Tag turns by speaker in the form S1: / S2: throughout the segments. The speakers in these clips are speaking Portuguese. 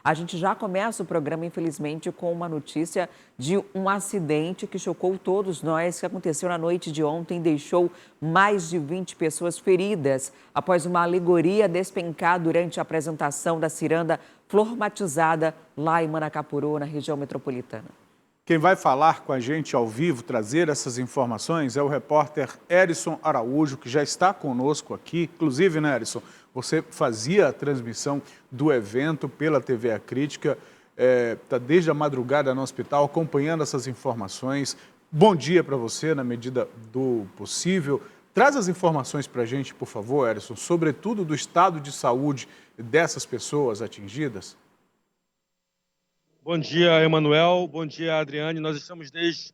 S1: A gente já começa o programa, infelizmente, com uma notícia de um acidente que chocou todos nós, que aconteceu na noite de ontem, deixou mais de 20 pessoas feridas após uma alegoria despencar durante a apresentação da ciranda Flor Matizada lá em Manacapuru, na região metropolitana.
S2: Quem vai falar com a gente ao vivo, trazer essas informações, é o repórter Erison Araújo, que já está conosco aqui. Inclusive, né, Erison, você fazia a transmissão do evento pela TV A Crítica, está desde a madrugada no hospital acompanhando essas informações. Bom dia para você, na medida do possível. Traz as informações para a gente, por favor, Erison, sobretudo do estado de saúde dessas pessoas atingidas.
S3: Bom dia, Emanuel. Bom dia, Adriane. Nós estamos desde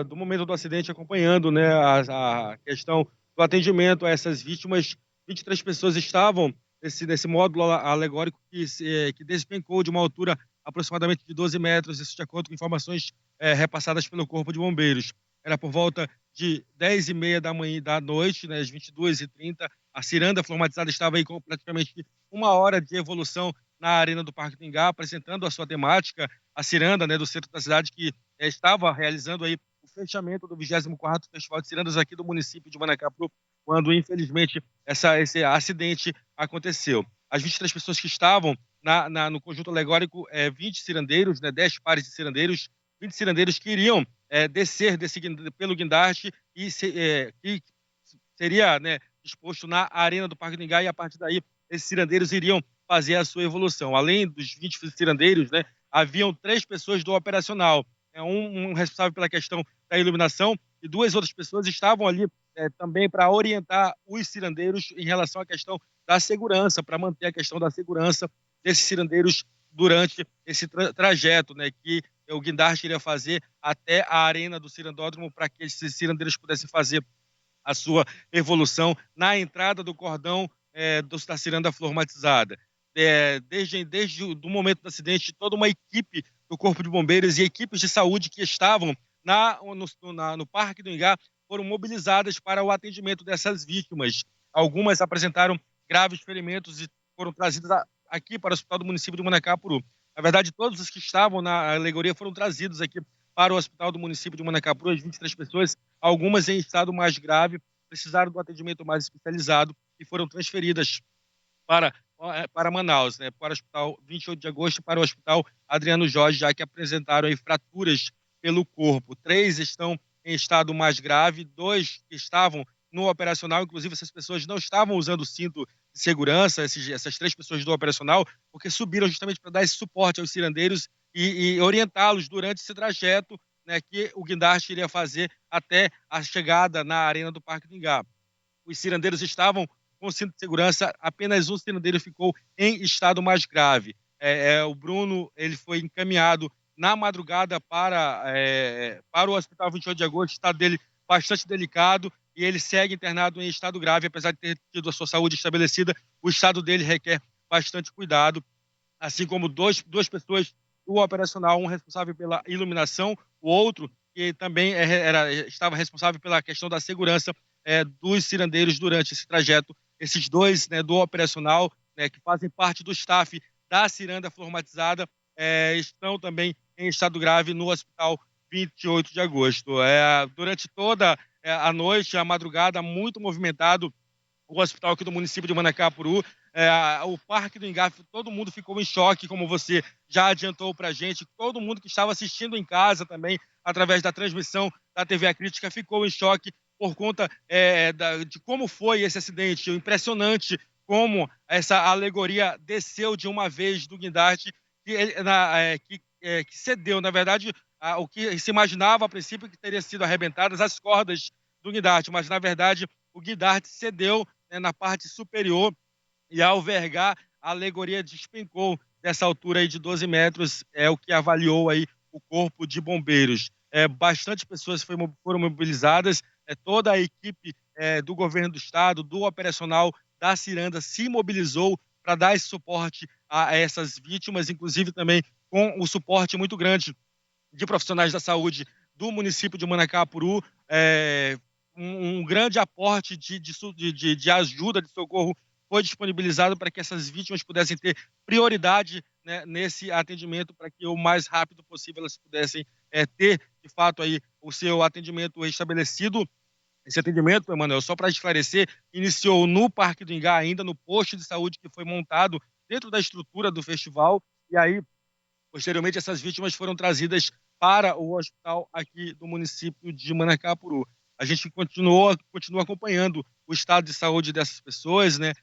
S3: do momento do acidente acompanhando, né, a questão do atendimento a essas vítimas. 23 pessoas estavam nesse módulo alegórico que despencou de uma altura aproximadamente de 12 metros, isso de acordo com informações repassadas pelo Corpo de Bombeiros. Era por volta de 10h30 da noite, né, às 22h30. A ciranda formatizada estava aí com praticamente 1 hora de evolução na Arena do Parque do Ingá, apresentando a sua temática, a ciranda, né, do centro da cidade, que estava realizando aí o fechamento do 24º Festival de Cirandas aqui do município de Manacapuru, quando, infelizmente, esse acidente aconteceu. As 23 pessoas que estavam no conjunto alegórico, 20 cirandeiros, né, 10 pares de cirandeiros, 20 cirandeiros que iriam descer pelo guindaste e que seria, né, exposto na Arena do Parque do Ingá, e a partir daí esses cirandeiros iriam fazer a sua evolução. Além dos 20 cirandeiros, né, haviam 3 pessoas do operacional, um responsável pela questão da iluminação e 2 outras pessoas estavam ali também para orientar os cirandeiros em relação à questão da segurança, para manter a questão da segurança desses cirandeiros durante esse trajeto, né, que o guindaste iria fazer até a Arena do Cirandódromo, para que esses cirandeiros pudessem fazer a sua evolução na entrada do cordão da ciranda formatizada. Desde o momento do acidente, toda uma equipe do Corpo de Bombeiros e equipes de saúde que estavam no Parque do Ingá foram mobilizadas para o atendimento dessas vítimas. Algumas apresentaram graves ferimentos e foram trazidas aqui para o Hospital do município de Manacapuru. Na verdade, todos os que estavam na alegoria foram trazidos aqui para o Hospital do município de Manacapuru, as 23 pessoas, algumas em estado mais grave, precisaram do atendimento mais especializado e foram transferidas para Manaus, né, para o Hospital 28 de Agosto e para o Hospital Adriano Jorge, já que apresentaram aí fraturas pelo corpo. 3 estão em estado mais grave, 2 estavam no operacional, inclusive essas pessoas não estavam usando o cinto de segurança, essas 3 pessoas do operacional, porque subiram justamente para dar esse suporte aos cirandeiros e orientá-los durante esse trajeto, né, que o guindaste iria fazer até a chegada na Arena do Parque do Ingá. Os cirandeiros estavam com cinto de segurança, apenas um cirandeiro ficou em estado mais grave. O Bruno, ele foi encaminhado na madrugada para o Hospital 28 de Agosto, o estado dele bastante delicado, e ele segue internado em estado grave, apesar de ter tido a sua saúde estabelecida, o estado dele requer bastante cuidado, assim como duas pessoas do operacional, um responsável pela iluminação, o outro que também estava responsável pela questão da segurança dos cirandeiros durante esse trajeto. Esses 2, né, do operacional, né, que fazem parte do staff da ciranda formatizada, estão também em estado grave no Hospital 28 de Agosto. Durante toda a noite, a madrugada, muito movimentado o hospital aqui do município de Manacapuru, o Parque do Ingá, todo mundo ficou em choque, como você já adiantou para a gente, todo mundo que estava assistindo em casa também, através da transmissão da TV A Crítica, ficou em choque por conta de como foi esse acidente. Impressionante como essa alegoria desceu de uma vez do guindaste, que cedeu. Na verdade, o que se imaginava a princípio que teria sido arrebentadas as cordas do guindaste, mas na verdade o guindaste cedeu, né, na parte superior, e ao vergar, a alegoria despencou dessa altura aí de 12 metros, é o que avaliou aí o Corpo de Bombeiros. Bastante pessoas foram mobilizadas, toda a equipe do governo do estado, do operacional da ciranda se mobilizou para dar esse suporte a essas vítimas, inclusive também com o suporte muito grande de profissionais da saúde do município de Manacapuru, um grande aporte de ajuda, de socorro foi disponibilizado para que essas vítimas pudessem ter prioridade né, nesse atendimento para que o mais rápido possível elas pudessem ter, de fato, aí, o seu atendimento restabelecido. Esse atendimento, Emanuel, só para esclarecer, iniciou no Parque do Ingá, ainda no posto de saúde que foi montado dentro da estrutura do festival, e aí, posteriormente, essas vítimas foram trazidas para o hospital aqui do município de Manacapuru. A gente continua acompanhando o estado de saúde dessas pessoas, né?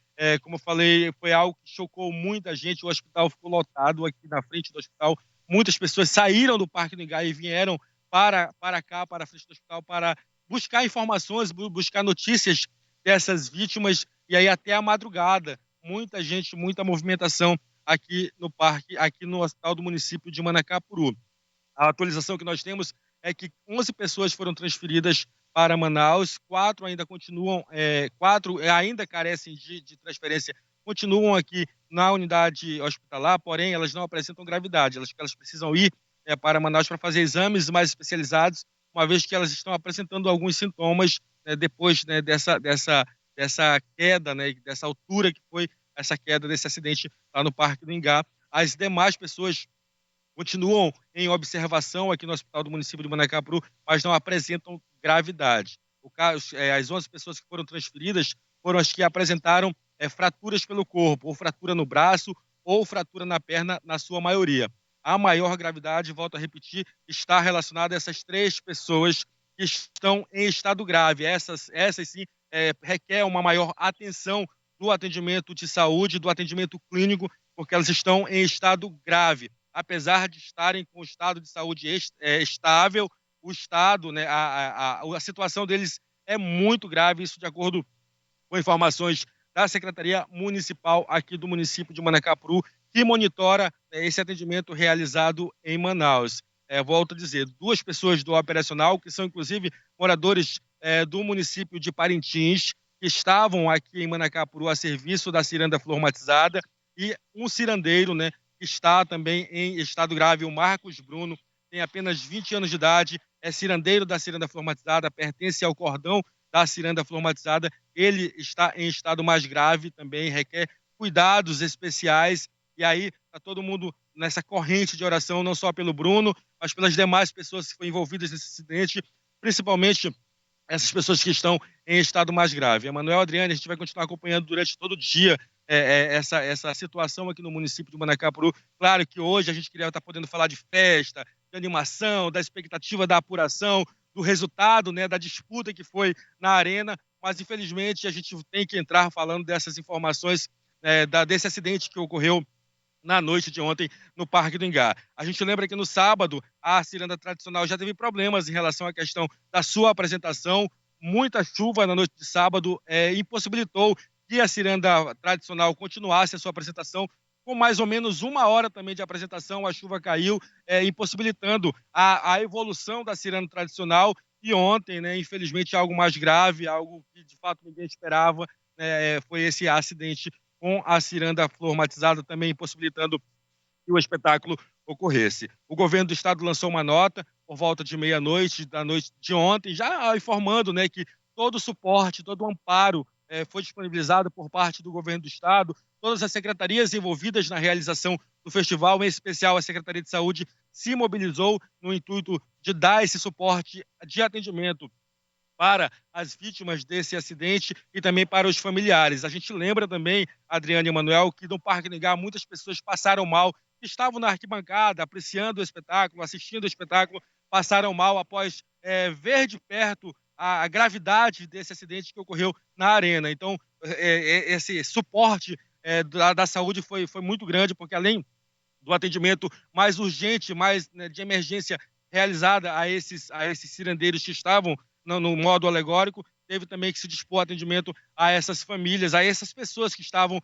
S3: Como eu falei, foi algo que chocou muita gente, o hospital ficou lotado aqui na frente do hospital, muitas pessoas saíram do Parque do Ingá e vieram para cá, para a frente do hospital, para buscar informações, buscar notícias dessas vítimas, e aí até a madrugada, muita gente, muita movimentação aqui no parque, aqui no hospital do município de Manacapuru. A atualização que nós temos é que 11 pessoas foram transferidas para Manaus, 4 ainda continuam, 4 ainda carecem de transferência, continuam aqui na unidade hospitalar, porém elas não apresentam gravidade, elas precisam ir para Manaus para fazer exames mais especializados, uma vez que elas estão apresentando alguns sintomas, né, depois, né, dessa queda, né, dessa altura que foi essa queda desse acidente lá no Parque do Ingá. As demais pessoas continuam em observação aqui no hospital do município de Manacapuru, mas não apresentam gravidade. As 11 pessoas que foram transferidas foram as que apresentaram fraturas pelo corpo, ou fratura no braço, ou fratura na perna, na sua maioria. A maior gravidade, volto a repetir, está relacionada a essas 3 pessoas que estão em estado grave. Essas sim, requer uma maior atenção do atendimento de saúde, do atendimento clínico, porque elas estão em estado grave. Apesar de estarem com o estado de saúde estável, o estado, né, a situação deles é muito grave, isso de acordo com informações da Secretaria Municipal aqui do município de Manacapuru, que monitora esse atendimento realizado em Manaus. Volto a dizer, 2 pessoas do operacional, que são inclusive moradores do município de Parintins, que estavam aqui em Manacapuru a serviço da ciranda fluormatizada, e um cirandeiro, né, que está também em estado grave, o Marcos Bruno, tem apenas 20 anos de idade, é cirandeiro da ciranda fluormatizada, pertence ao cordão da ciranda fluormatizada, ele está em estado mais grave também, requer cuidados especiais, e aí está todo mundo nessa corrente de oração, não só pelo Bruno, mas pelas demais pessoas que foram envolvidas nesse acidente, principalmente essas pessoas que estão em estado mais grave. Emanuel, Adriane, a gente vai continuar acompanhando durante todo o dia essa situação aqui no município de Manacapuru. Claro que hoje a gente queria estar podendo falar de festa, de animação, da expectativa da apuração, do resultado, né, da disputa que foi na arena, mas infelizmente a gente tem que entrar falando dessas informações, desse acidente que ocorreu na noite de ontem no Parque do Ingá. A gente lembra que no sábado a ciranda tradicional já teve problemas em relação à questão da sua apresentação. Muita chuva na noite de sábado impossibilitou que a ciranda tradicional continuasse a sua apresentação. Com mais ou menos 1 hora também de apresentação, a chuva caiu, impossibilitando a evolução da ciranda tradicional. E ontem, né, infelizmente, algo mais grave, algo que de fato ninguém esperava, foi esse acidente com a ciranda fluormatizada, também impossibilitando que o espetáculo ocorresse. O governo do estado lançou uma nota por volta de meia-noite, da noite de ontem, já informando, né, que todo o suporte, todo o amparo foi disponibilizado por parte do governo do estado, todas as secretarias envolvidas na realização do festival, em especial a Secretaria de Saúde, se mobilizou no intuito de dar esse suporte de atendimento para as vítimas desse acidente e também para os familiares. A gente lembra também, Adriane e Emanuel, que no Parque do Ingá muitas pessoas passaram mal, estavam na arquibancada, apreciando o espetáculo, assistindo o espetáculo, passaram mal após ver de perto a gravidade desse acidente que ocorreu na arena. Então, esse suporte da saúde foi muito grande, porque além do atendimento mais urgente, mais, né, de emergência realizada a esses cirandeiros que estavam no modo alegórico, teve também que se dispor atendimento a essas famílias, a essas pessoas que estavam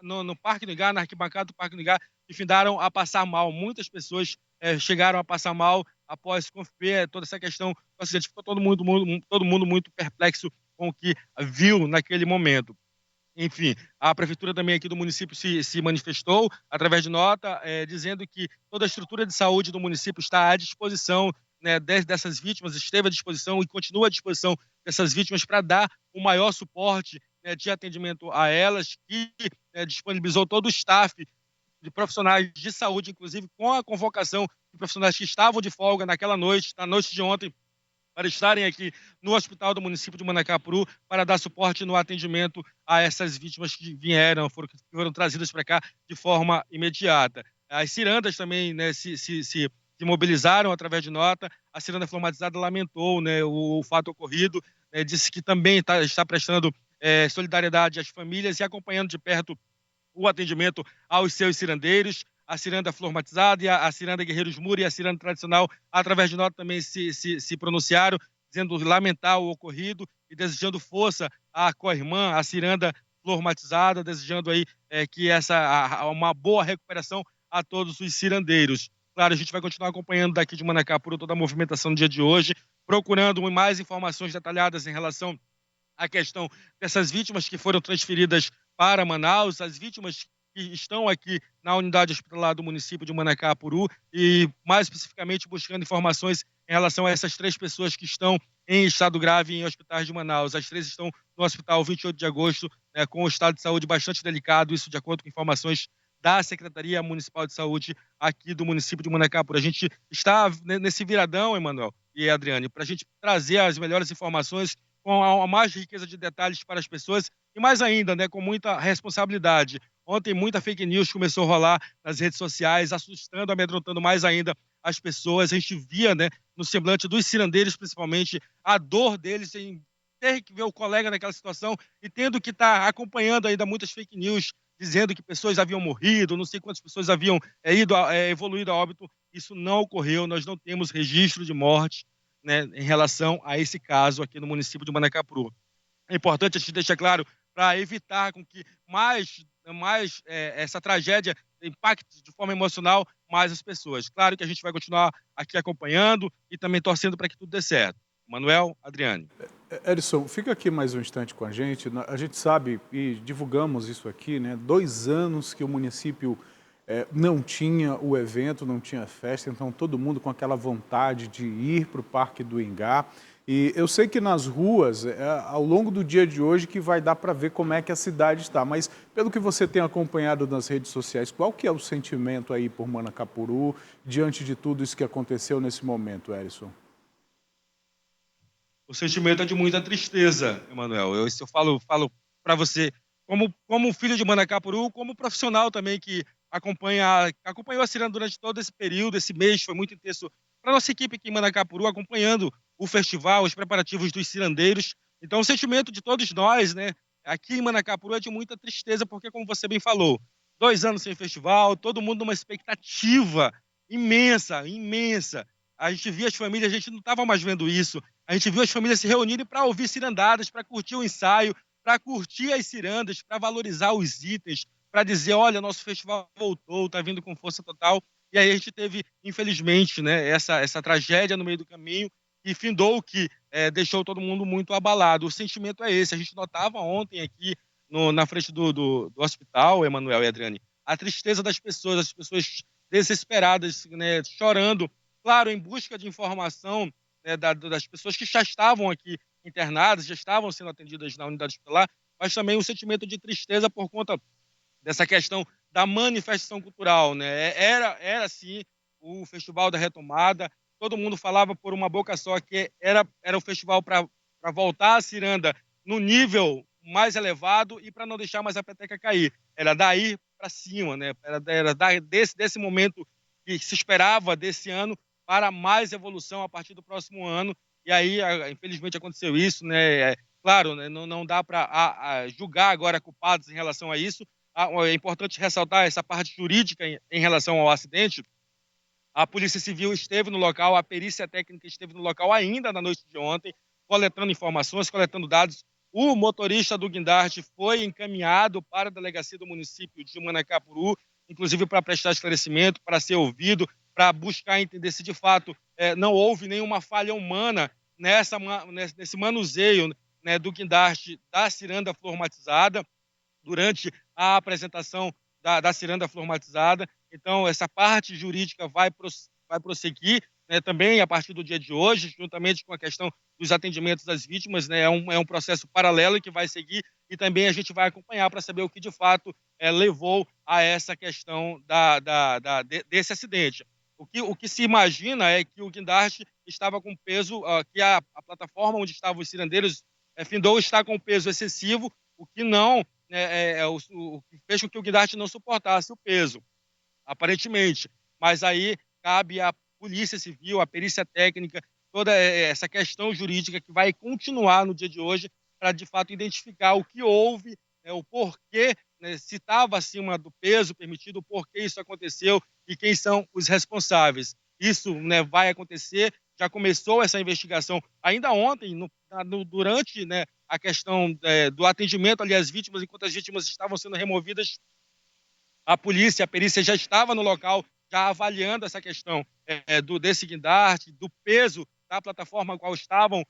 S3: no Parque do Ingá, na arquibancada do Parque do Ingá, e findaram a passar mal. Muitas pessoas chegaram a passar mal após conferir toda essa questão. Ou seja, ficou todo mundo muito perplexo com o que viu naquele momento. Enfim, a prefeitura também aqui do município se manifestou através de nota, dizendo que toda a estrutura de saúde do município está à disposição, né, dessas vítimas, esteve à disposição e continua à disposição dessas vítimas para dar o maior suporte, né, de atendimento a elas, que disponibilizou todo o staff de profissionais de saúde, inclusive com a convocação de profissionais que estavam de folga naquela noite, na noite de ontem, para estarem aqui no hospital do município de Manacapuru para dar suporte no atendimento a essas vítimas que foram trazidas para cá de forma imediata. As cirandas também, né, se mobilizaram através de nota. A ciranda flormatizada lamentou, né, o fato ocorrido, disse que também está prestando solidariedade às famílias e acompanhando de perto o atendimento aos seus cirandeiros. A ciranda flormatizada e a ciranda Guerreiros Muri e a ciranda tradicional, através de nota, também se pronunciaram, dizendo lamentar o ocorrido e desejando força à co-irmã, a ciranda flormatizada, desejando aí que uma boa recuperação a todos os cirandeiros. Claro, a gente vai continuar acompanhando daqui de Manacapuru toda a movimentação do dia de hoje, procurando mais informações detalhadas em relação à questão dessas vítimas que foram transferidas para Manaus, as vítimas que estão aqui na unidade hospitalar do município de Manacapuru e, mais especificamente, buscando informações em relação a essas 3 pessoas que estão em estado grave em hospitais de Manaus. As 3 estão no hospital 28 de agosto, com o estado de saúde bastante delicado, isso de acordo com informações da Secretaria Municipal de Saúde aqui do município de Manacapuru. A gente está nesse viradão, Emanuel e Adriane, para a gente trazer as melhores informações com a mais riqueza de detalhes para as pessoas e mais ainda, né, com muita responsabilidade. Ontem muita fake news começou a rolar nas redes sociais, assustando, amedrontando mais ainda as pessoas. A gente via, né, no semblante dos cirandeiros, principalmente, a dor deles em ter que ver o colega naquela situação e tendo que estar acompanhando ainda muitas fake news, dizendo que pessoas haviam morrido, não sei quantas pessoas haviam evoluído a óbito. Isso não ocorreu, nós não temos registro de morte, né, em relação a esse caso aqui no município de Manacapuru. É importante a gente deixar claro para evitar com que mais essa tragédia impacte de forma emocional mais as pessoas. Claro que a gente vai continuar aqui acompanhando e também torcendo para que tudo dê certo. Manuel, Adriane.
S2: Edson, fica aqui mais um instante com a gente. A gente sabe e divulgamos isso aqui, né? 2 anos que o município não tinha o evento, não tinha festa, então todo mundo com aquela vontade de ir para o Parque do Ingá. E eu sei que nas ruas, ao longo do dia de hoje, que vai dar para ver como é que a cidade está. Mas, pelo que você tem acompanhado nas redes sociais, qual que é o sentimento aí por Manacapuru, diante de tudo isso que aconteceu nesse momento, Edson?
S3: O sentimento é de muita tristeza, Emanuel. Eu falo para você, como filho de Manacapuru, como profissional também que acompanhou a Ciranda durante todo esse período, esse mês foi muito intenso para nossa equipe aqui em Manacapuru, acompanhando o festival, os preparativos dos cirandeiros. Então, o sentimento de todos nós, né, aqui em Manacapuru é de muita tristeza, porque, como você bem falou, 2 anos sem festival, todo mundo numa expectativa imensa, imensa. A gente via as famílias, a gente não estava mais vendo isso. A gente viu as famílias se reunirem para ouvir cirandadas, para curtir o ensaio, para curtir as cirandas, para valorizar os itens, para dizer, olha, nosso festival voltou, está vindo com força total. E aí a gente teve, infelizmente, né, essa tragédia no meio do caminho e findou que deixou todo mundo muito abalado. O sentimento é esse. A gente notava ontem aqui na frente do hospital, Emanuel e Adriane, a tristeza das pessoas, as pessoas desesperadas, né, chorando, claro, em busca de informação, né, das pessoas que já estavam aqui internadas, já estavam sendo atendidas na unidade hospitalar, mas também um sentimento de tristeza por conta dessa questão da manifestação cultural, né? Era sim o Festival da Retomada, todo mundo falava por uma boca só que era o festival para voltar a ciranda no nível mais elevado e para não deixar mais a peteca cair. Era daí para cima, né? Era desse momento que se esperava desse ano para mais evolução a partir do próximo ano. E aí, infelizmente, aconteceu isso, né? Claro, né? Não dá para julgar agora culpados em relação a isso. É importante ressaltar essa parte jurídica em relação ao acidente. A Polícia Civil esteve no local, a perícia técnica esteve no local ainda na noite de ontem, coletando informações, coletando dados. O motorista do guindaste foi encaminhado para a delegacia do município de Manacapuru, inclusive para prestar esclarecimento, para ser ouvido, para buscar entender se de fato não houve nenhuma falha humana nesse manuseio, né, do guindaste da ciranda flormatizada durante a apresentação da ciranda flormatizada. Então, essa parte jurídica vai prosseguir, né, também a partir do dia de hoje, juntamente com a questão dos atendimentos às vítimas, né, é um processo paralelo que vai seguir e também a gente vai acompanhar para saber o que de fato levou a essa questão desse acidente. O que se imagina é que o guindaste estava com peso, que a plataforma onde estavam os cirandeiros findou estar com peso excessivo, o que não o que fez com que o guindaste não suportasse o peso, aparentemente. Mas aí cabe à Polícia Civil, à perícia técnica, toda essa questão jurídica que vai continuar no dia de hoje para, de fato, identificar o que houve, o porquê, se estava acima do peso permitido, o porquê isso aconteceu e quem são os responsáveis. Isso vai acontecer, já começou essa investigação ainda ontem, durante a questão do atendimento ali às vítimas, enquanto as vítimas estavam sendo removidas, a polícia, a perícia já estava no local, já avaliando essa questão desse guindaste, do peso da plataforma qual estavam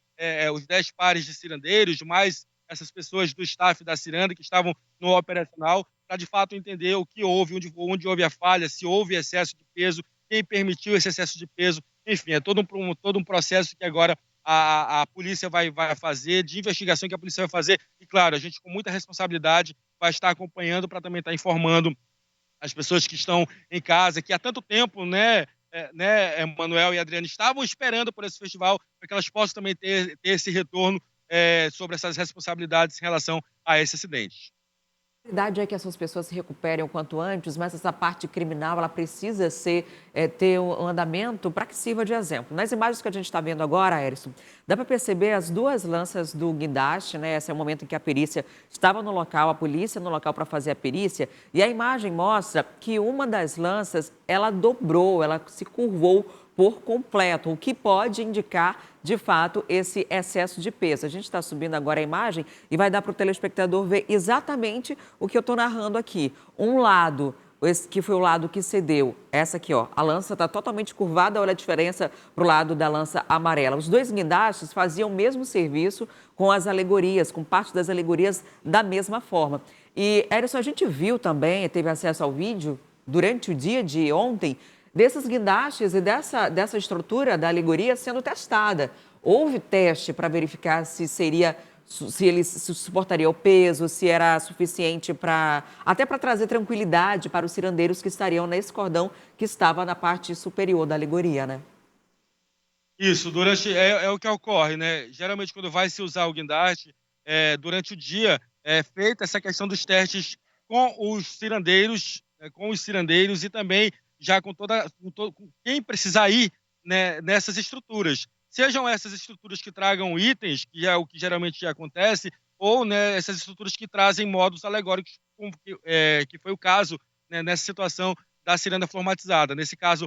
S3: os 10 pares de cirandeiros, mais essas pessoas do staff da ciranda que estavam no operacional, para de fato entender o que houve, onde houve a falha, se houve excesso de peso, quem permitiu esse excesso de peso, enfim, é todo um processo que agora a polícia vai fazer, de investigação que a polícia vai fazer, e claro, a gente com muita responsabilidade vai estar acompanhando para também estar informando as pessoas que estão em casa, que há tanto tempo, Manuel e Adriane, estavam esperando por esse festival, para que elas possam também ter esse retorno sobre essas responsabilidades em relação a esse acidente.
S1: A verdade é que essas pessoas se recuperem o quanto antes, mas essa parte criminal ela precisa ter um andamento para que sirva de exemplo. Nas imagens que a gente está vendo agora, Erison, dá para perceber as duas lanças do guindaste, né? Esse é o momento em que a perícia estava no local, a polícia no local para fazer a perícia, e a imagem mostra que uma das lanças, ela dobrou, ela se curvou por completo, o que pode indicar, de fato, esse excesso de peso. A gente está subindo agora a imagem e vai dar para o telespectador ver exatamente o que eu estou narrando aqui. Um lado, esse que foi o lado que cedeu, essa aqui, ó, a lança está totalmente curvada, olha a diferença para o lado da lança amarela. Os dois guindastes faziam o mesmo serviço com as alegorias, com parte das alegorias da mesma forma. E, Erison, a gente viu também, teve acesso ao vídeo durante o dia de ontem, desses guindastes e dessa estrutura da alegoria sendo testada. Houve teste para verificar se ele suportaria o peso, se era suficiente até para trazer tranquilidade para os cirandeiros que estariam nesse cordão que estava na parte superior da alegoria, né?
S3: Isso, é o que ocorre, né? Geralmente, quando vai se usar o guindaste, durante o dia, é feita essa questão dos testes com os cirandeiros, e também já com quem precisar ir, né, nessas estruturas. Sejam essas estruturas que tragam itens, que é o que geralmente acontece, ou essas estruturas que trazem módulos alegóricos, que foi o caso, né, nessa situação da ciranda formatizada. Nesse caso,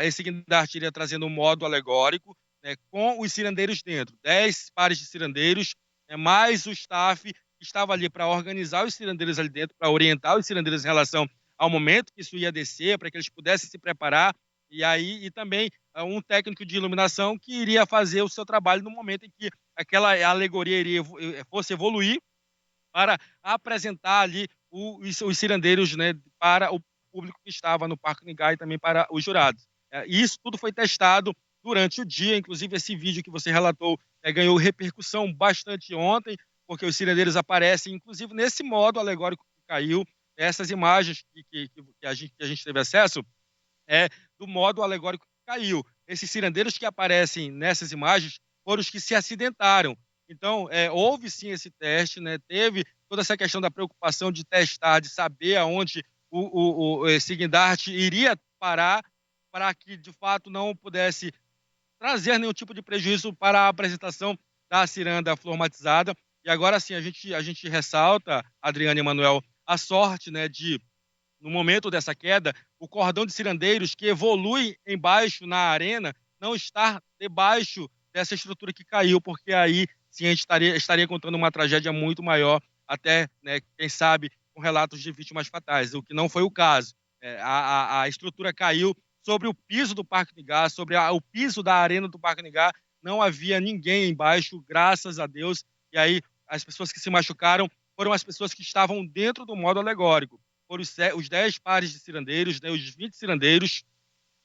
S3: esse guindaste iria trazendo um módulo alegórico, né, com os cirandeiros dentro, 10 pares de cirandeiros, mais o staff que estava ali para organizar os cirandeiros ali dentro, para orientar os cirandeiros em relação ao momento que isso ia descer, para que eles pudessem se preparar, e também um técnico de iluminação que iria fazer o seu trabalho no momento em que aquela alegoria fosse evoluir para apresentar ali os cirandeiros, né, para o público que estava no Parque Nigá e também para os jurados. Isso tudo foi testado durante o dia, inclusive esse vídeo que você relatou ganhou repercussão bastante ontem, porque os cirandeiros aparecem, inclusive nesse modo alegórico que caiu. Essas imagens que a gente teve acesso do modo alegórico que caiu. Esses cirandeiros que aparecem nessas imagens foram os que se acidentaram. Então, houve sim esse teste, né? Teve toda essa questão da preocupação de testar, de saber aonde esse guindaste iria parar, para que, de fato, não pudesse trazer nenhum tipo de prejuízo para a apresentação da ciranda formatizada. E agora sim, a gente ressalta, Adriane e Manuel, a sorte, né, no momento dessa queda, o cordão de cirandeiros que evolui embaixo na arena não estar debaixo dessa estrutura que caiu, porque aí sim a gente estaria contando uma tragédia muito maior, até, né, quem sabe, com relatos de vítimas fatais, o que não foi o caso. A estrutura caiu sobre o piso do Parque Nigá, sobre o piso da arena do Parque Nigá, não havia ninguém embaixo, graças a Deus, e aí as pessoas que se machucaram foram as pessoas que estavam dentro do modo alegórico. Foram os 10 pares de cirandeiros, né, os 20 cirandeiros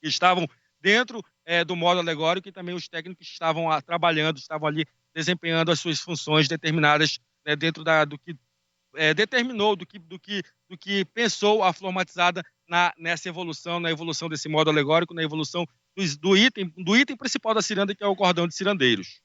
S3: que estavam dentro do modo alegórico, e também os técnicos que estavam trabalhando, estavam ali desempenhando as suas funções determinadas, né, dentro do que determinou, do que pensou a Flor Matizada nessa evolução, na evolução desse modo alegórico, na evolução do item principal da ciranda, que é o cordão de cirandeiros.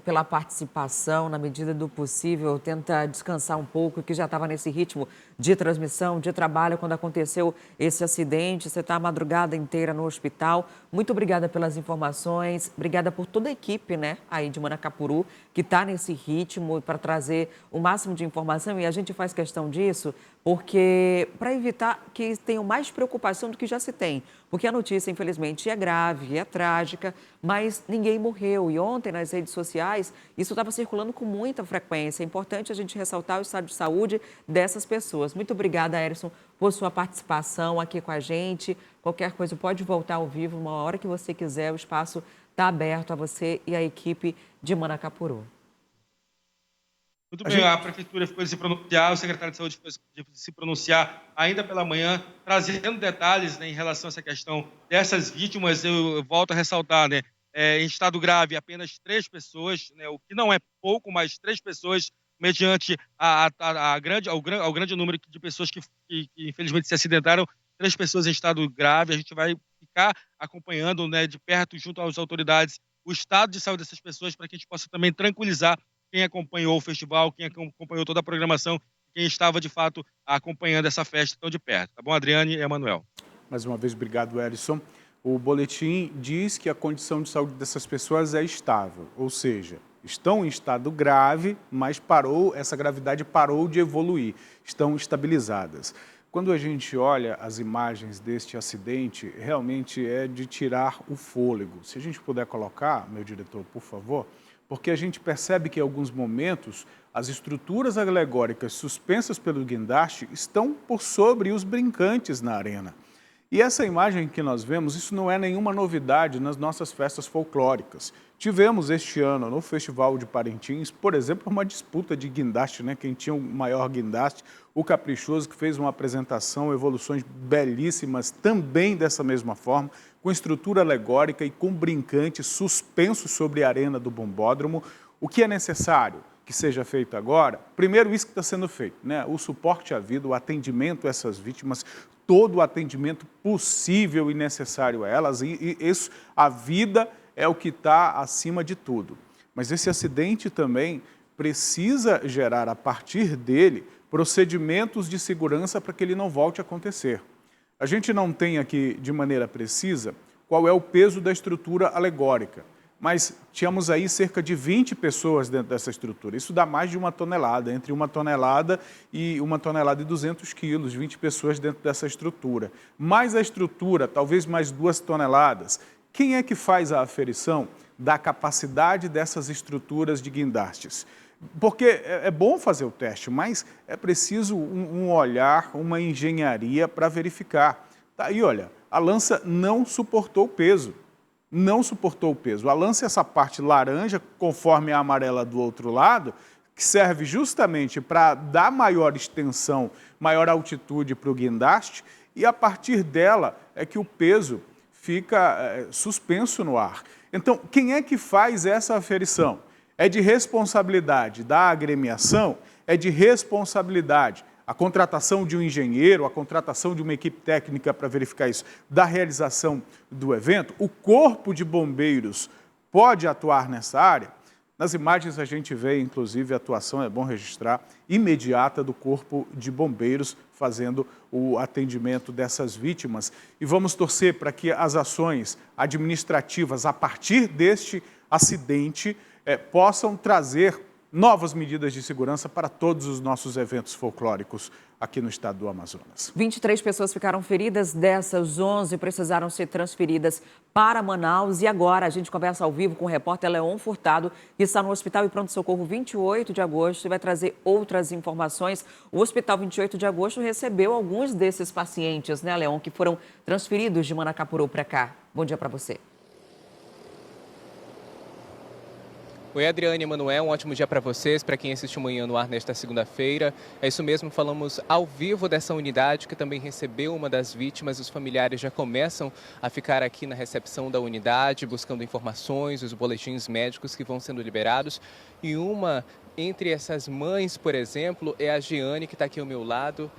S1: Pela participação, na medida do possível, tenta descansar um pouco, que já estava nesse ritmo de transmissão, de trabalho, quando aconteceu esse acidente. Você está a madrugada inteira no hospital. Muito obrigada pelas informações, obrigada por toda a equipe, né, aí de Manacapuru, que está nesse ritmo para trazer o máximo de informação, e a gente faz questão disso porque para evitar que tenham mais preocupação do que já se tem. Porque a notícia, infelizmente, é grave, é trágica, mas ninguém morreu. E ontem, nas redes sociais, isso estava circulando com muita frequência. É importante a gente ressaltar o estado de saúde dessas pessoas. Muito obrigada, Erison, por sua participação aqui com a gente. Qualquer coisa, pode voltar ao vivo, uma hora que você quiser. O espaço está aberto a você e a equipe de Manacapuru.
S3: Muito bem, a Prefeitura ficou de se pronunciar, o secretário de Saúde ficou de se pronunciar ainda pela manhã, trazendo detalhes, né, em relação a essa questão dessas vítimas. Eu volto a ressaltar, né, em estado grave, apenas 3 pessoas, né, o que não é pouco, mas 3 pessoas, mediante ao grande número de pessoas que infelizmente se acidentaram, 3 pessoas em estado grave. A gente vai ficar acompanhando, né, de perto, junto às autoridades, o estado de saúde dessas pessoas, para que a gente possa também tranquilizar quem acompanhou o festival, quem acompanhou toda a programação, quem estava, de fato, acompanhando essa festa tão de perto. Tá bom, Adriane e Emanuel?
S2: Mais uma vez, obrigado, Erison. O boletim diz que a condição de saúde dessas pessoas é estável, ou seja, estão em estado grave, mas essa gravidade parou de evoluir, estão estabilizadas. Quando a gente olha as imagens deste acidente, realmente é de tirar o fôlego. Se a gente puder colocar, meu diretor, por favor, porque a gente percebe que em alguns momentos as estruturas alegóricas suspensas pelo guindaste estão por sobre os brincantes na arena. E essa imagem que nós vemos, isso não é nenhuma novidade nas nossas festas folclóricas. Tivemos este ano no Festival de Parintins, por exemplo, uma disputa de guindaste, né? Quem tinha o maior guindaste, o Caprichoso, que fez uma apresentação, evoluções belíssimas, também dessa mesma forma, com estrutura alegórica e com brincante suspenso sobre a arena do bombódromo. O que é necessário que seja feito agora? Primeiro, isso que está sendo feito, né? O suporte à vida, o atendimento a essas vítimas, todo o atendimento possível e necessário a elas, e isso, a vida é o que está acima de tudo. Mas esse acidente também precisa gerar, a partir dele, procedimentos de segurança para que ele não volte a acontecer. A gente não tem aqui, de maneira precisa, qual é o peso da estrutura alegórica, mas tínhamos aí cerca de 20 pessoas dentro dessa estrutura. Isso dá mais de 1 tonelada, entre 1 tonelada e 1 tonelada e 200 quilos, 20 pessoas dentro dessa estrutura. Mais a estrutura, talvez mais 2 toneladas. Quem é que faz a aferição da capacidade dessas estruturas de guindastes? Porque é bom fazer o teste, mas é preciso um olhar, uma engenharia para verificar. Tá aí, olha, a lança não suportou o peso. Não suportou o peso. A lança é essa parte laranja, conforme a amarela do outro lado, que serve justamente para dar maior extensão, maior altitude para o guindaste, e a partir dela é que o peso fica suspenso no ar. Então, quem é que faz essa aferição? É de responsabilidade da agremiação, é de responsabilidade a contratação de um engenheiro, a contratação de uma equipe técnica para verificar isso, da realização do evento. O Corpo de Bombeiros pode atuar nessa área. Nas imagens a gente vê, inclusive, a atuação, é bom registrar, imediata do Corpo de Bombeiros fazendo o atendimento dessas vítimas. E vamos torcer para que as ações administrativas, a partir deste acidente, possam trazer novas medidas de segurança para todos os nossos eventos folclóricos aqui no estado do Amazonas.
S1: 23 pessoas ficaram feridas, dessas 11 precisaram ser transferidas para Manaus. E agora a gente conversa ao vivo com o repórter Leon Furtado, que está no Hospital e Pronto-Socorro 28 de agosto e vai trazer outras informações. O Hospital 28 de agosto recebeu alguns desses pacientes, né, Leon, que foram transferidos de Manacapuru para cá. Bom dia para você.
S4: Oi, Adriane e Emanuel, um ótimo dia para vocês, para quem assiste o Manhã no Ar nesta segunda-feira. É isso mesmo, falamos ao vivo dessa unidade que também recebeu uma das vítimas. Os familiares já começam a ficar aqui na recepção da unidade, buscando informações, os boletins médicos que vão sendo liberados. E uma entre essas mães, por exemplo, é a Jeane, que está aqui ao meu lado.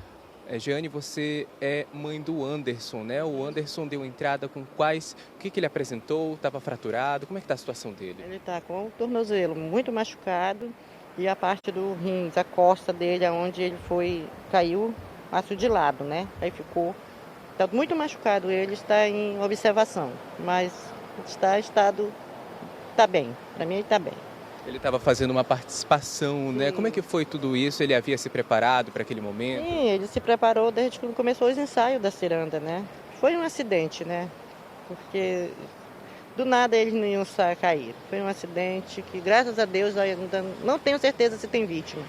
S4: Jeane, você é mãe do Anderson, né? O Anderson deu entrada com quais... O que ele apresentou? Estava fraturado? Como é que está a situação dele?
S5: Ele está com o tornozelo muito machucado e a parte do rins, a costa dele, onde ele caiu, passou de lado, né? Aí ficou... Está muito machucado, ele está em observação, mas está bem. Para mim ele está bem.
S4: Ele estava fazendo uma participação, né? Como é que foi tudo isso? Ele havia se preparado para aquele momento?
S5: Sim, ele se preparou desde que começou os ensaios da ciranda, né? Foi um acidente, né? Porque do nada eles não iam cair. Foi um acidente que, graças a Deus, ainda não tenho certeza se tem vítima,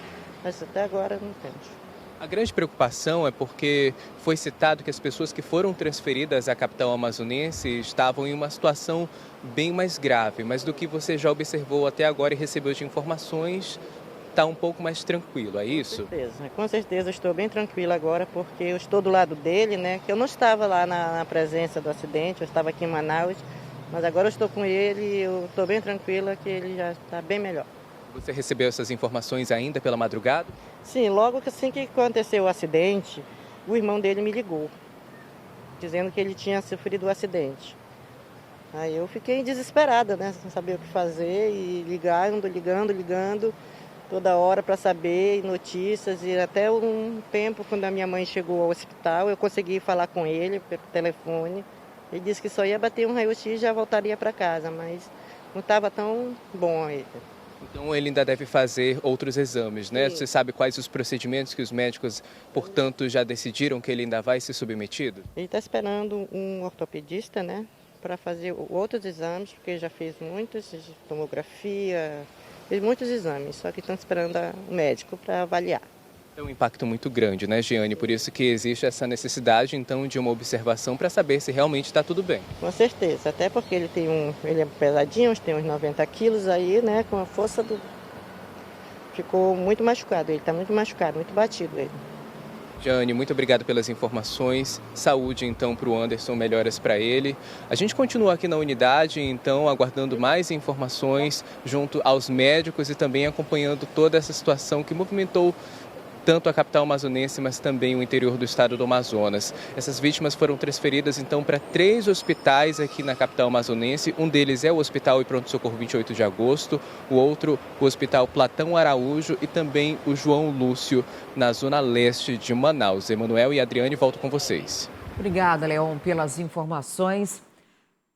S5: mas até agora não temos.
S4: A grande preocupação é porque foi citado que as pessoas que foram transferidas à capital amazonense estavam em uma situação bem mais grave, mas do que você já observou até agora e recebeu de informações, está um pouco mais tranquilo, é isso?
S5: Com certeza estou bem tranquila agora, porque eu estou do lado dele, né? Que eu não estava lá na presença do acidente, eu estava aqui em Manaus, mas agora eu estou com ele e eu estou bem tranquila que ele já está bem melhor.
S4: Você recebeu essas informações ainda pela madrugada?
S5: Sim, logo assim que aconteceu o acidente, o irmão dele me ligou, dizendo que ele tinha sofrido o acidente. Aí eu fiquei desesperada, né, sem saber o que fazer e ligando, toda hora para saber notícias. E até um tempo, quando a minha mãe chegou ao hospital, eu consegui falar com ele pelo telefone. Ele disse que só ia bater um raio-x e já voltaria para casa, mas não estava tão bom ele.
S4: Então ele ainda deve fazer outros exames, né?
S5: Sim.
S4: Você sabe quais os procedimentos que os médicos, portanto, já decidiram que ele ainda vai ser submetido?
S5: Ele está esperando um ortopedista, né, para fazer outros exames, porque já fez muitos, tomografia, fez muitos exames, só que estão esperando o médico para avaliar.
S4: É um impacto muito grande, né, Jeane? Por isso que existe essa necessidade, então, de uma observação para saber se realmente está tudo bem.
S5: Com certeza, até porque ele é pesadinho, tem uns 90 quilos aí, né, com a força do... Ficou muito machucado, ele está muito machucado, muito batido ele.
S4: Jeane, muito obrigado pelas informações. Saúde, então, para o Anderson, melhoras para ele. A gente continua aqui na unidade, então, aguardando mais informações junto aos médicos e também acompanhando toda essa situação que movimentou tanto a capital amazonense, mas também o interior do estado do Amazonas. Essas vítimas foram transferidas, então, para 3 hospitais aqui na capital amazonense. Um deles é o Hospital e Pronto-Socorro 28 de Agosto, o outro, o Hospital Platão Araújo e também o João Lúcio, na zona leste de Manaus. Emanuel e Adriane, volto com vocês.
S1: Obrigada, Leon, pelas informações.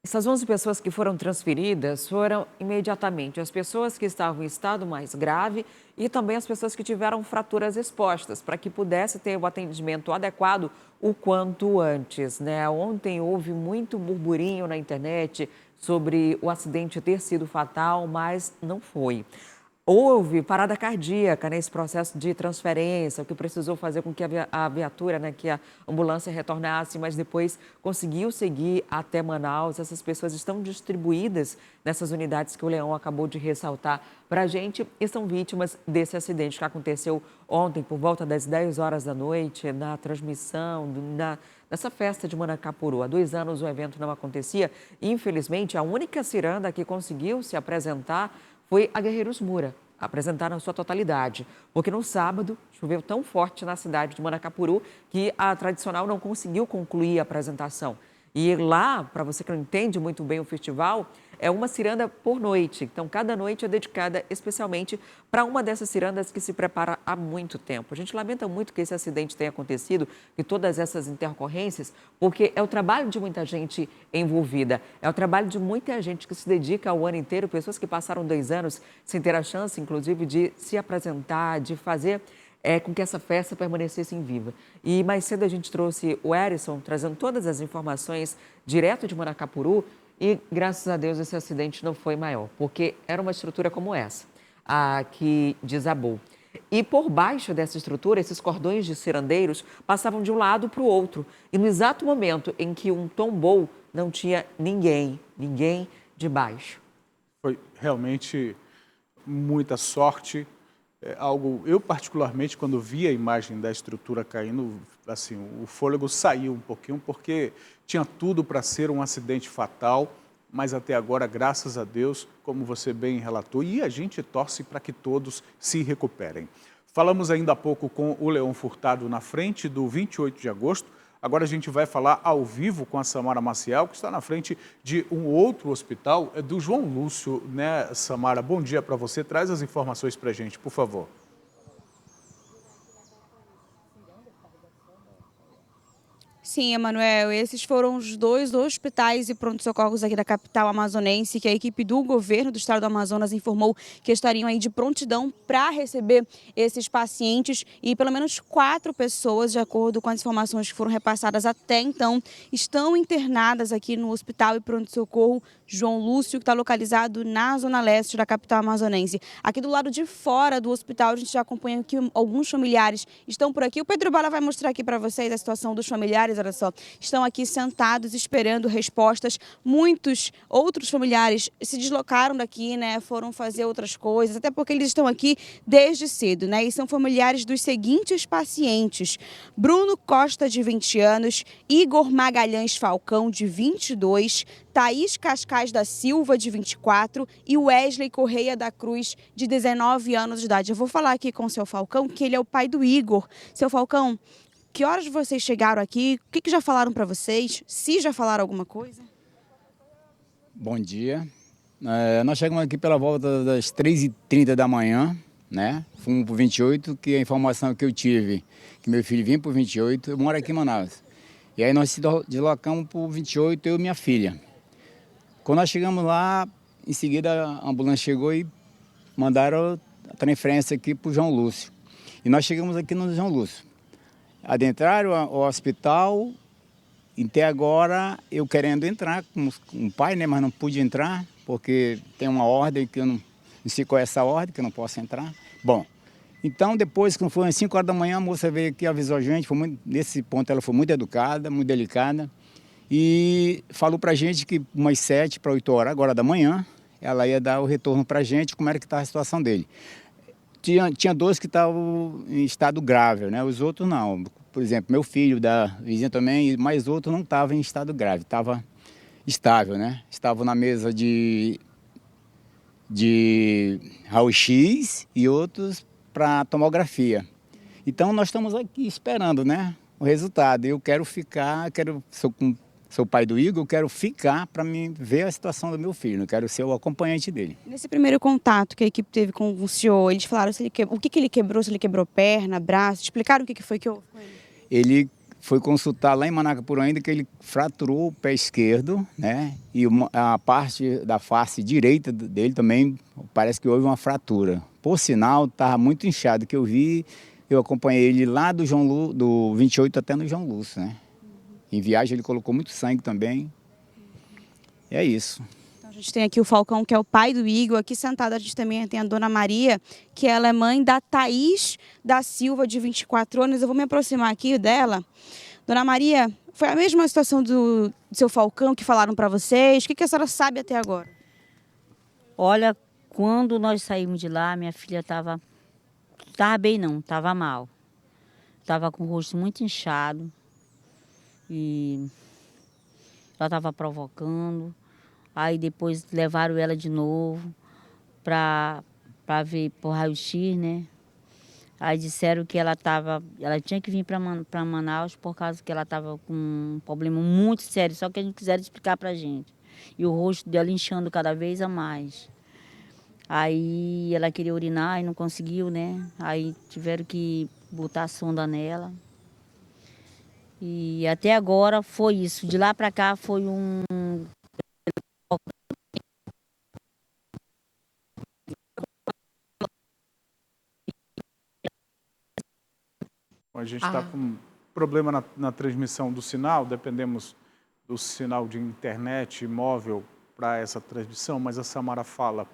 S1: Essas 11 pessoas que foram transferidas foram imediatamente as pessoas que estavam em estado mais grave e também as pessoas que tiveram fraturas expostas, para que pudesse ter o atendimento adequado o quanto antes, né? Ontem houve muito burburinho na internet sobre o acidente ter sido fatal, mas não foi. Houve parada cardíaca nesse processo de transferência, o que precisou fazer com que a viatura, né, que a ambulância retornasse, mas depois conseguiu seguir até Manaus. Essas pessoas estão distribuídas nessas unidades que o Leão acabou de ressaltar para a gente e são vítimas desse acidente que aconteceu ontem por volta das 10 horas da noite, na transmissão, nessa festa de Manacapuru. Há 2 anos o evento não acontecia. Infelizmente, a única ciranda que conseguiu se apresentar foi a Guerreiros Moura, apresentar na sua totalidade, porque no sábado choveu tão forte na cidade de Manacapuru que a tradicional não conseguiu concluir a apresentação. E lá, para você que não entende muito bem o festival, é uma ciranda por noite. Então, cada noite é dedicada especialmente para uma dessas cirandas que se prepara há muito tempo. A gente lamenta muito que esse acidente tenha acontecido e todas essas intercorrências, porque é o trabalho de muita gente envolvida. É o trabalho de muita gente que se dedica ao ano inteiro, pessoas que passaram 2 anos sem ter a chance, inclusive, de se apresentar, de fazer com que essa festa permanecesse viva. E mais cedo a gente trouxe o Erison, trazendo todas as informações direto de Manacapuru e, graças a Deus, esse acidente não foi maior, porque era uma estrutura como essa, a que desabou. E por baixo dessa estrutura, esses cordões de cirandeiros passavam de um lado para o outro. E no exato momento em que um tombou, não tinha ninguém debaixo.
S2: Foi realmente muita sorte. Eu particularmente, quando vi a imagem da estrutura caindo, assim, o fôlego saiu um pouquinho, porque tinha tudo para ser um acidente fatal, mas até agora, graças a Deus, como você bem relatou, e a gente torce para que todos se recuperem. Falamos ainda há pouco com o Leon Furtado na frente do 28 de agosto. Agora a gente vai falar ao vivo com a Samara Maciel, que está na frente de um outro hospital, do João Lúcio, né, Samara? Bom dia para você. Traz as informações para a gente, por favor.
S6: Sim, Emanuel, esses foram os dois hospitais e pronto-socorros aqui da capital amazonense que a equipe do governo do estado do Amazonas informou que estariam aí de prontidão para receber esses pacientes e pelo menos 4 pessoas, de acordo com as informações que foram repassadas até então, estão internadas aqui no hospital e pronto-socorro João Lúcio, que está localizado na zona leste da capital amazonense. Aqui do lado de fora do hospital, a gente já acompanha que alguns familiares estão por aqui. O Pedro Bala vai mostrar aqui para vocês a situação dos familiares, olha só. Estão aqui sentados esperando respostas. Muitos outros familiares se deslocaram daqui, né? Foram fazer outras coisas, até porque eles estão aqui desde cedo, né? E são familiares dos seguintes pacientes: Bruno Costa, de 20 anos, Igor Magalhães Falcão, de 22, Thaís Cascais da Silva, de 24, e Wesley Correia da Cruz, de 19 anos de idade. Eu vou falar aqui com o seu Falcão, que ele é o pai do Igor. Seu Falcão, que horas vocês chegaram aqui? O que já falaram para vocês? Se já falaram alguma coisa?
S7: Bom dia. Nós chegamos aqui pela volta das 3h30 da manhã, né? Fomos para o 28, que a informação que eu tive, que meu filho vinha para o 28, eu moro aqui em Manaus. E aí nós se deslocamos para o 28, eu e minha filha. Quando nós chegamos lá, em seguida a ambulância chegou e mandaram a transferência aqui para o João Lúcio. E nós chegamos aqui no João Lúcio. Adentraram o hospital, e até agora eu querendo entrar com o pai, né, mas não pude entrar, porque tem uma ordem que eu não sei qual é essa ordem, que eu não posso entrar. Bom, então depois que foi às 5 horas da manhã, a moça veio aqui, avisou a gente, nesse ponto ela foi muito educada, muito delicada, e falou pra gente que umas 7 para 8 horas agora da manhã, ela ia dar o retorno pra gente, como era que estava a situação dele. Tinha 2 que estavam em estado grave, né? Os outros não. Por exemplo, meu filho da vizinha também, mas outro não estava em estado grave, estava estável, né? Estavam na mesa de raio-x e outros para tomografia. Então nós estamos aqui esperando, né, o resultado. Eu quero ficar, sou pai do Igor, eu quero ficar para mim ver a situação do meu filho, eu quero ser o acompanhante dele.
S6: Nesse primeiro contato que a equipe teve com o senhor, eles falaram o que ele quebrou, se ele quebrou perna, braço, explicaram o que foi que houve com ele?
S7: Ele foi consultar lá em Manacapuru ainda que ele fraturou o pé esquerdo, né? E a parte da face direita dele também parece que houve uma fratura. Por sinal, estava muito inchado, que eu vi, eu acompanhei ele lá do 28 até no João Lúcio, né? Em viagem ele colocou muito sangue também. E é isso.
S6: Então, a gente tem aqui o Falcão, que é o pai do Igor. Aqui sentada a gente também tem a dona Maria, que ela é mãe da Thaís da Silva, de 24 anos. Eu vou me aproximar aqui dela. Dona Maria, foi a mesma situação do seu Falcão que falaram para vocês? O que a senhora sabe até agora?
S8: Olha, quando nós saímos de lá, minha filha estava bem não, estava mal. Estava com o rosto muito inchado e ela estava provocando. Aí depois levaram ela de novo para ver por raio-x, né? Aí disseram que ela tinha que vir para Manaus por causa que ela estava com um problema muito sério, só que eles não quiseram explicar para a gente. E o rosto dela inchando cada vez a mais. Aí ela queria urinar e não conseguiu, né? Aí tiveram que botar a sonda nela. E até agora foi isso. De lá para cá foi um...
S2: A gente está com problema na transmissão do sinal, dependemos do sinal de internet móvel para essa transmissão, mas a Samara fala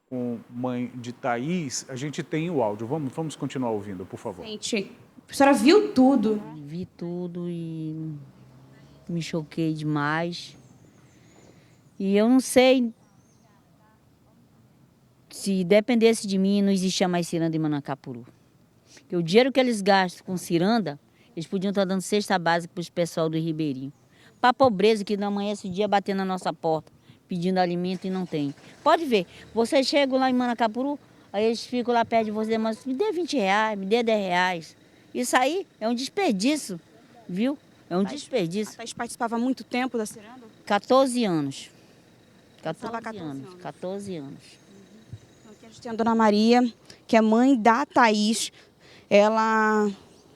S2: com mãe de Thaís. A gente tem o áudio, vamos continuar ouvindo, por favor.
S6: Gente, a senhora viu tudo?
S8: Vi tudo e me choquei demais. E eu não sei se dependesse de mim, não existia mais ciranda em Manacapuru. Porque o dinheiro que eles gastam com ciranda, eles podiam estar dando cesta básica para os pessoal do Ribeirinho. Para a pobreza que não amanhece o dia batendo na nossa porta, pedindo alimento e não tem. Pode ver, você chega lá em Manacapuru, aí eles ficam lá perto de você, mas me dê R$20, me dê R$10. Isso aí é um desperdício, viu? É um desperdício.
S6: A Thaís participava há muito tempo da ciranda?
S8: 14 anos. 14
S6: 14
S8: anos.
S6: anos.
S8: 14 anos.
S6: Então, aqui a gente tem a Dona Maria, que é mãe da Thaís. Ela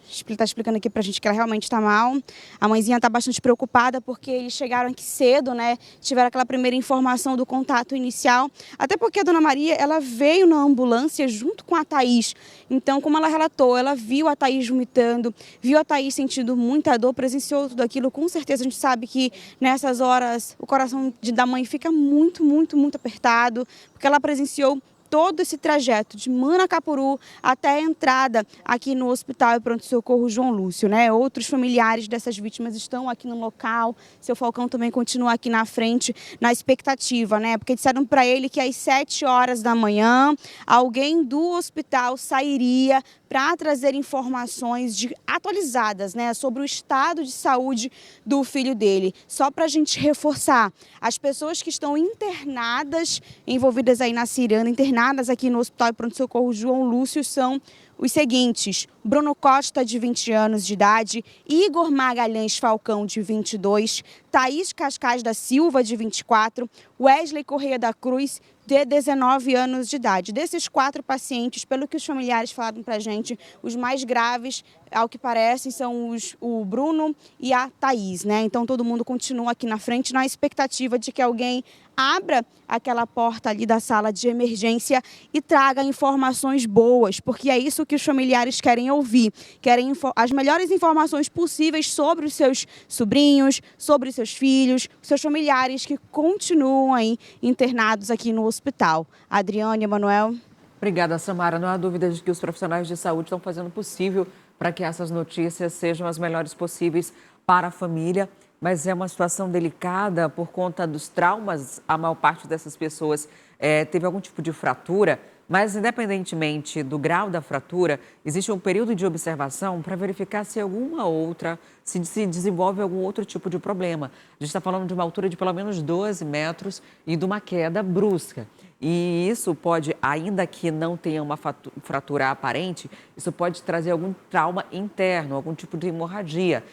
S6: está explicando aqui pra gente que ela realmente está mal. A mãezinha está bastante preocupada porque eles chegaram aqui cedo, né? Tiveram aquela primeira informação do contato inicial. Até porque a Dona Maria, ela veio na ambulância junto com a Thaís. Então, como ela relatou, ela viu a Thaís vomitando, viu a Thaís sentindo muita dor, presenciou tudo aquilo. Com certeza a gente sabe que nessas horas o coração da mãe fica muito, muito, muito apertado, porque ela presenciou todo esse trajeto de Manacapuru até a entrada aqui no Hospital e Pronto-Socorro João Lúcio, né? Outros familiares dessas vítimas estão aqui no local. Seu Falcão também continua aqui na frente, na expectativa, né? Porque disseram para ele que às 7 horas da manhã alguém do hospital sairia para trazer informações atualizadas, né, sobre o estado de saúde do filho dele. Só para a gente reforçar, as pessoas que estão internadas, envolvidas aí na ciranda, internadas aqui no Hospital e Pronto-Socorro João Lúcio, são os seguintes: Bruno Costa, de 20 anos de idade, Igor Magalhães Falcão, de 22, Thaís Cascais da Silva, de 24, Wesley Correia da Cruz, de 19 anos de idade. Desses 4 pacientes, pelo que os familiares falaram para a gente, os mais graves, ao que parece, são o Bruno e a Thaís, né? Então todo mundo continua aqui na frente na expectativa de que alguém abra aquela porta ali da sala de emergência e traga informações boas, porque é isso que os familiares querem ouvir, querem as melhores informações possíveis sobre os seus sobrinhos, sobre os seus filhos, seus familiares que continuam aí internados aqui no hospital. Adriane, Emanuel.
S1: Obrigada, Samara. Não há dúvida de que os profissionais de saúde estão fazendo o possível para que essas notícias sejam as melhores possíveis para a família, mas é uma situação delicada por conta dos traumas. A maior parte dessas pessoas teve algum tipo de fratura, mas independentemente do grau da fratura, existe um período de observação para verificar se se desenvolve algum outro tipo de problema. A gente está falando de uma altura de pelo menos 12 metros e de uma queda brusca. E isso pode, ainda que não tenha uma fratura aparente, isso pode trazer algum trauma interno, algum tipo de hemorragia.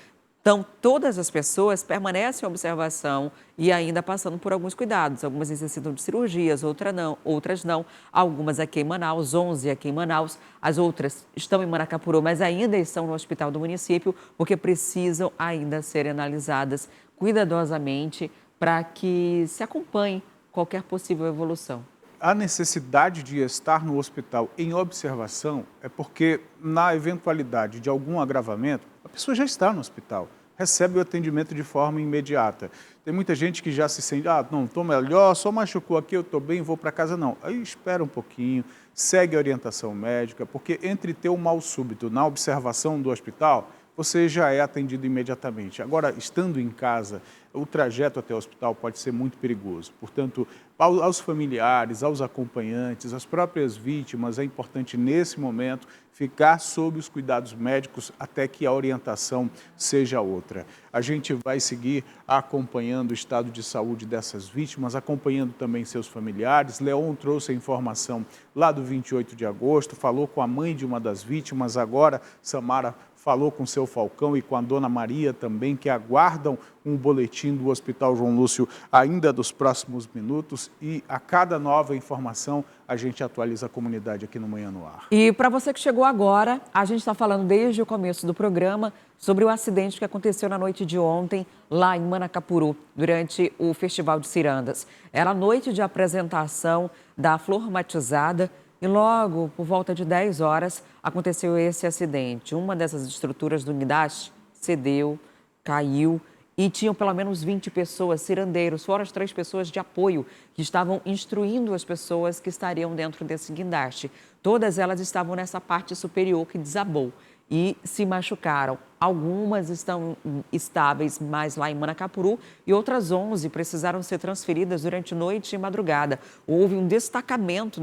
S1: Então, todas as pessoas permanecem em observação e ainda passando por alguns cuidados. Algumas necessitam de cirurgias, outras não. Algumas aqui em Manaus, 11 aqui em Manaus. As outras estão em Manacapuru, mas ainda estão no hospital do município, porque precisam ainda serem analisadas cuidadosamente para que se acompanhe qualquer possível evolução.
S2: A necessidade de estar no hospital em observação é porque, na eventualidade de algum agravamento, a pessoa já está no hospital, recebe o atendimento de forma imediata. Tem muita gente que já se sente, não, estou melhor, só machucou aqui, eu estou bem, vou para casa. Não, aí espera um pouquinho, segue a orientação médica, porque entre ter um mal súbito na observação do hospital, você já é atendido imediatamente. Agora, estando em casa, o trajeto até o hospital pode ser muito perigoso. Portanto, aos familiares, aos acompanhantes, às próprias vítimas, é importante, nesse momento, ficar sob os cuidados médicos até que a orientação seja outra. A gente vai seguir acompanhando o estado de saúde dessas vítimas, acompanhando também seus familiares. Leon trouxe a informação lá do 28 de agosto, falou com a mãe de uma das vítimas, agora Samara falou com o seu Falcão e com a Dona Maria também, que aguardam um boletim do Hospital João Lúcio ainda dos próximos minutos, e a cada nova informação a gente atualiza a comunidade aqui no Manhã no Ar.
S1: E para você que chegou agora, a gente está falando desde o começo do programa sobre o acidente que aconteceu na noite de ontem lá em Manacapuru, durante o Festival de Cirandas. Era a noite de apresentação da Flor Matizada, e logo, por volta de 10 horas, aconteceu esse acidente. Uma dessas estruturas do guindaste cedeu, caiu e tinham pelo menos 20 pessoas, cirandeiros, fora as 3 pessoas de apoio que estavam instruindo as pessoas que estariam dentro desse guindaste. Todas elas estavam nessa parte superior que desabou e se machucaram. Algumas estão estáveis mais lá em Manacapuru e outras 11 precisaram ser transferidas durante noite e madrugada. Houve um destacamento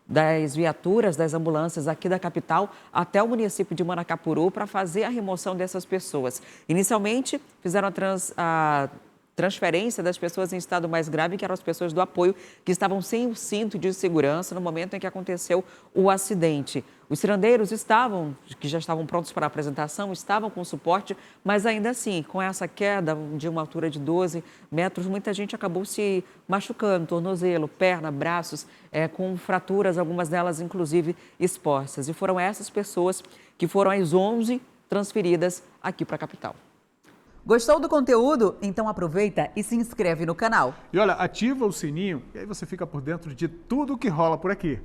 S1: das viaturas, das ambulâncias aqui da capital até o município de Manacapuru para fazer a remoção dessas pessoas. Inicialmente, fizeram transferência das pessoas em estado mais grave, que eram as pessoas do apoio, que estavam sem o cinto de segurança no momento em que aconteceu o acidente. Os cirandeiros que já estavam prontos para a apresentação, estavam com suporte, mas ainda assim, com essa queda de uma altura de 12 metros, muita gente acabou se machucando, tornozelo, perna, braços, com fraturas, algumas delas inclusive expostas. E foram essas pessoas que foram às 11 transferidas aqui para a capital.
S9: Gostou do conteúdo? Então aproveita e se inscreve no canal.
S2: E olha, ativa o sininho e aí você fica por dentro de tudo que rola por aqui.